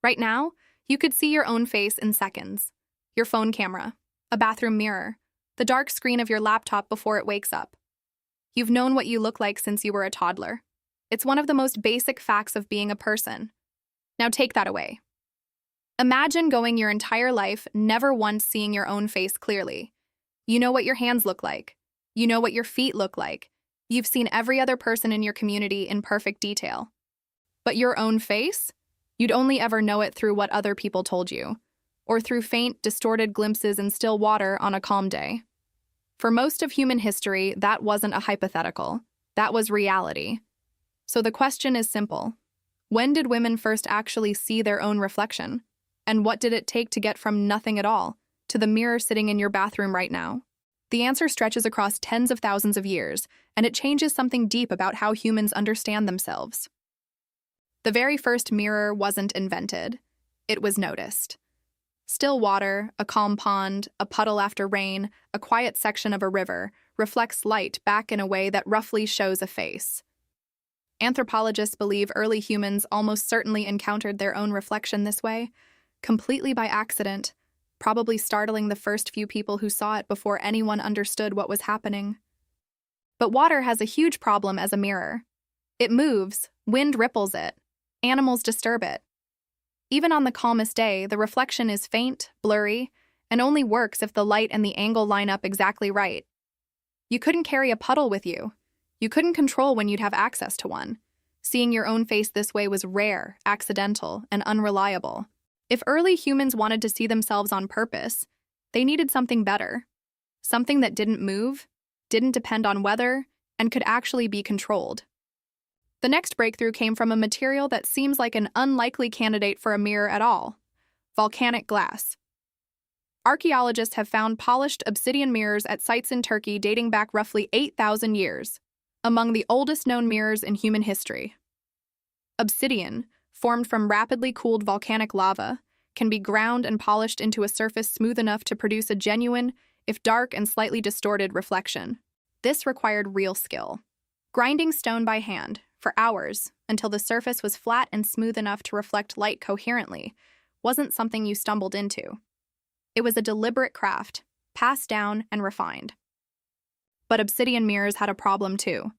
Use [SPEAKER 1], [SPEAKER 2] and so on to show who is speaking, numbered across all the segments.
[SPEAKER 1] Right now, you could see your own face in seconds. Your phone camera, a bathroom mirror, the dark screen of your laptop before it wakes up. You've known what you look like since you were a toddler. It's one of the most basic facts of being a person. Now take that away. Imagine going your entire life never once seeing your own face clearly. You know what your hands look like. You know what your feet look like. You've seen every other person in your community in perfect detail. But your own face? You'd only ever know it through what other people told you, or through faint, distorted glimpses in still water on a calm day. For most of human history, that wasn't a hypothetical. That was reality. So the question is simple. When did women first actually see their own reflection? And what did it take to get from nothing at all to the mirror sitting in your bathroom right now? The answer stretches across tens of thousands of years, and it changes something deep about how humans understand themselves. The very first mirror wasn't invented. It was noticed. Still water, a calm pond, a puddle after rain, a quiet section of a river reflects light back in a way that roughly shows a face. Anthropologists believe early humans almost certainly encountered their own reflection this way, completely by accident, probably startling the first few people who saw it before anyone understood what was happening. But water has a huge problem as a mirror. It moves, wind ripples it, animals disturb it. Even on the calmest day, the reflection is faint, blurry, and only works if the light and the angle line up exactly right. You couldn't carry a puddle with you. You couldn't control when you'd have access to one. Seeing your own face this way was rare, accidental, and unreliable. If early humans wanted to see themselves on purpose, they needed something better. Something that didn't move, didn't depend on weather, and could actually be controlled. The next breakthrough came from a material that seems like an unlikely candidate for a mirror at all: volcanic glass. Archaeologists have found polished obsidian mirrors at sites in Turkey dating back roughly 8,000 years, among the oldest known mirrors in human history. Obsidian, formed from rapidly cooled volcanic lava, can be ground and polished into a surface smooth enough to produce a genuine, if dark and slightly distorted, reflection. This required real skill. Grinding stone by hand, for hours, until the surface was flat and smooth enough to reflect light coherently, wasn't something you stumbled into. It was a deliberate craft, passed down and refined. But obsidian mirrors had a problem too.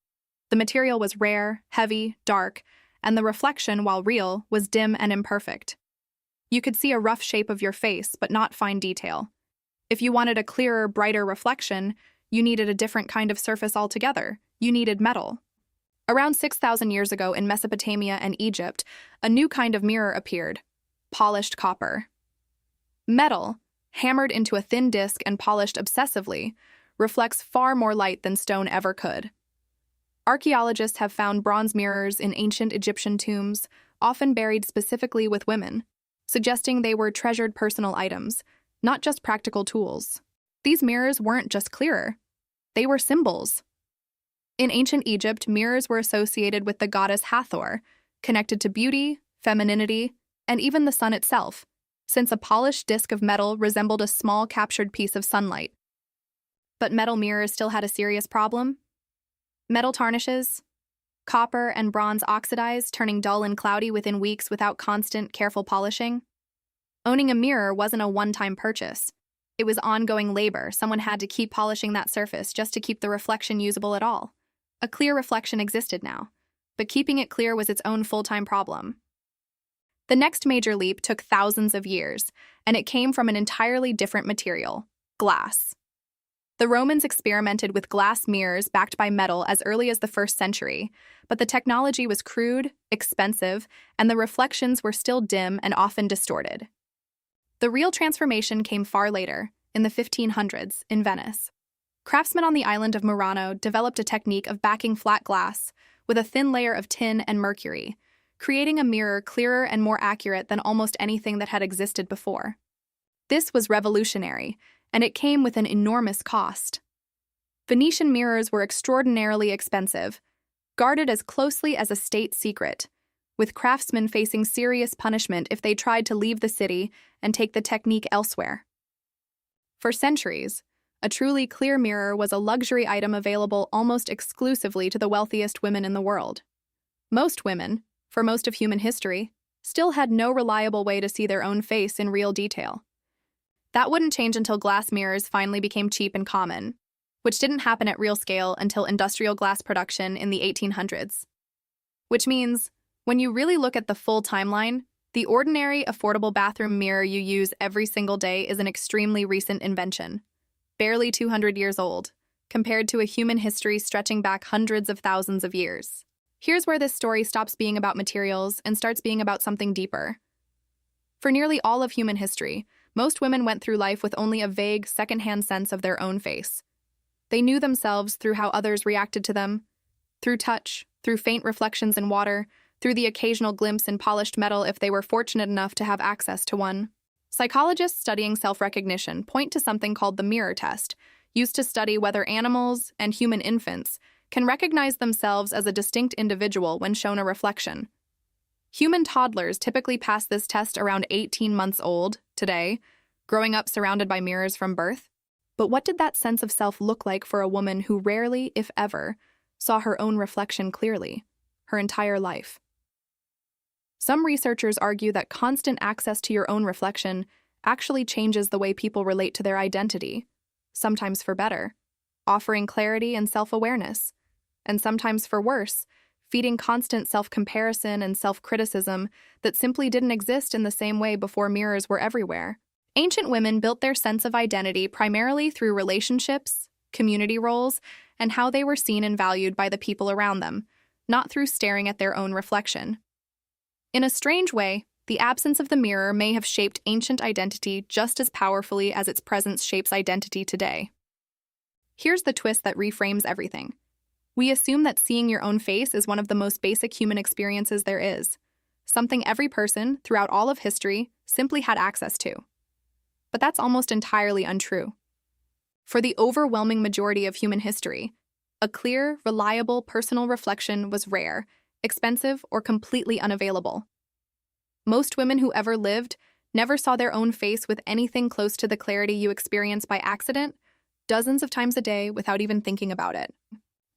[SPEAKER 1] The material was rare, heavy, dark, and the reflection, while real, was dim and imperfect. You could see a rough shape of your face, but not fine detail. If you wanted a clearer, brighter reflection, you needed a different kind of surface altogether. You needed metal. Around 6,000 years ago in Mesopotamia and Egypt, a new kind of mirror appeared: polished copper. Metal, hammered into a thin disc and polished obsessively, reflects far more light than stone ever could. Archaeologists have found bronze mirrors in ancient Egyptian tombs, often buried specifically with women, suggesting they were treasured personal items, not just practical tools. These mirrors weren't just clearer. They were symbols. In ancient Egypt, mirrors were associated with the goddess Hathor, connected to beauty, femininity, and even the sun itself, since a polished disc of metal resembled a small captured piece of sunlight. But metal mirrors still had a serious problem. Metal tarnishes. Copper and bronze oxidize, turning dull and cloudy within weeks without constant, careful polishing. Owning a mirror wasn't a one-time purchase. It was ongoing labor. Someone had to keep polishing that surface just to keep the reflection usable at all. A clear reflection existed now, but keeping it clear was its own full-time problem. The next major leap took thousands of years, and it came from an entirely different material: glass. The Romans experimented with glass mirrors backed by metal as early as the 1st century, but the technology was crude, expensive, and the reflections were still dim and often distorted. The real transformation came far later, in the 1500s, in Venice. Craftsmen on the island of Murano developed a technique of backing flat glass with a thin layer of tin and mercury, creating a mirror clearer and more accurate than almost anything that had existed before. This was revolutionary, and it came with an enormous cost. Venetian mirrors were extraordinarily expensive, guarded as closely as a state secret, with craftsmen facing serious punishment if they tried to leave the city and take the technique elsewhere. For centuries, a truly clear mirror was a luxury item available almost exclusively to the wealthiest women in the world. Most women, for most of human history, still had no reliable way to see their own face in real detail. That wouldn't change until glass mirrors finally became cheap and common, which didn't happen at real scale until industrial glass production in the 1800s. Which means, when you really look at the full timeline, the ordinary, affordable bathroom mirror you use every single day is an extremely recent invention, barely 200 years old, compared to a human history stretching back hundreds of thousands of years. Here's where this story stops being about materials and starts being about something deeper. For nearly all of human history, most women went through life with only a vague, secondhand sense of their own face. They knew themselves through how others reacted to them, through touch, through faint reflections in water, through the occasional glimpse in polished metal if they were fortunate enough to have access to one. Psychologists studying self-recognition point to something called the mirror test, used to study whether animals and human infants can recognize themselves as a distinct individual when shown a reflection. Human toddlers typically pass this test around 18 months old, today, growing up surrounded by mirrors from birth. But what did that sense of self look like for a woman who rarely, if ever, saw her own reflection clearly, her entire life? Some researchers argue that constant access to your own reflection actually changes the way people relate to their identity, sometimes for better, offering clarity and self-awareness, and sometimes for worse, feeding constant self-comparison and self-criticism that simply didn't exist in the same way before mirrors were everywhere. Ancient women built their sense of identity primarily through relationships, community roles, and how they were seen and valued by the people around them, not through staring at their own reflection. In a strange way, the absence of the mirror may have shaped ancient identity just as powerfully as its presence shapes identity today. Here's the twist that reframes everything. We assume that seeing your own face is one of the most basic human experiences there is, something every person, throughout all of history, simply had access to. But that's almost entirely untrue. For the overwhelming majority of human history, a clear, reliable personal reflection was rare, expensive, or completely unavailable. Most women who ever lived never saw their own face with anything close to the clarity you experience by accident, dozens of times a day without even thinking about it.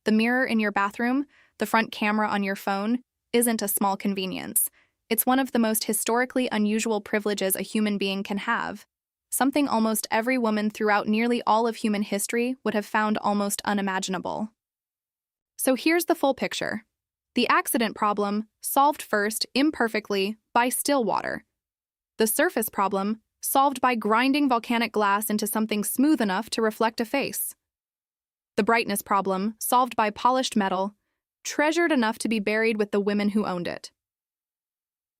[SPEAKER 1] The mirror in your bathroom, the front camera on your phone, isn't a small convenience. It's one of the most historically unusual privileges a human being can have, something almost every woman throughout nearly all of human history would have found almost unimaginable. So here's the full picture. The accident problem, solved first, imperfectly, by still water. The surface problem, solved by grinding volcanic glass into something smooth enough to reflect a face. The brightness problem, solved by polished metal, treasured enough to be buried with the women who owned it.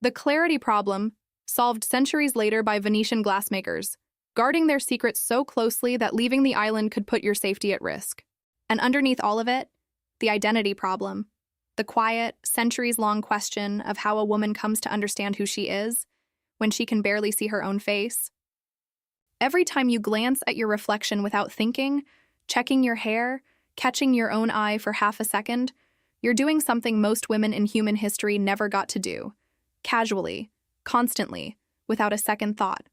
[SPEAKER 1] The clarity problem, solved centuries later by Venetian glassmakers, guarding their secrets so closely that leaving the island could put your safety at risk. And underneath all of it, the identity problem, the quiet, centuries-long question of how a woman comes to understand who she is when she can barely see her own face. Every time you glance at your reflection without thinking, checking your hair, catching your own eye for half a second, you're doing something most women in human history never got to do, casually, constantly, without a second thought.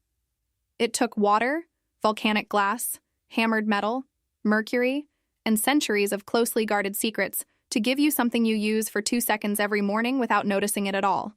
[SPEAKER 1] It took water, volcanic glass, hammered metal, mercury, and centuries of closely guarded secrets to give you something you use for 2 seconds every morning without noticing it at all.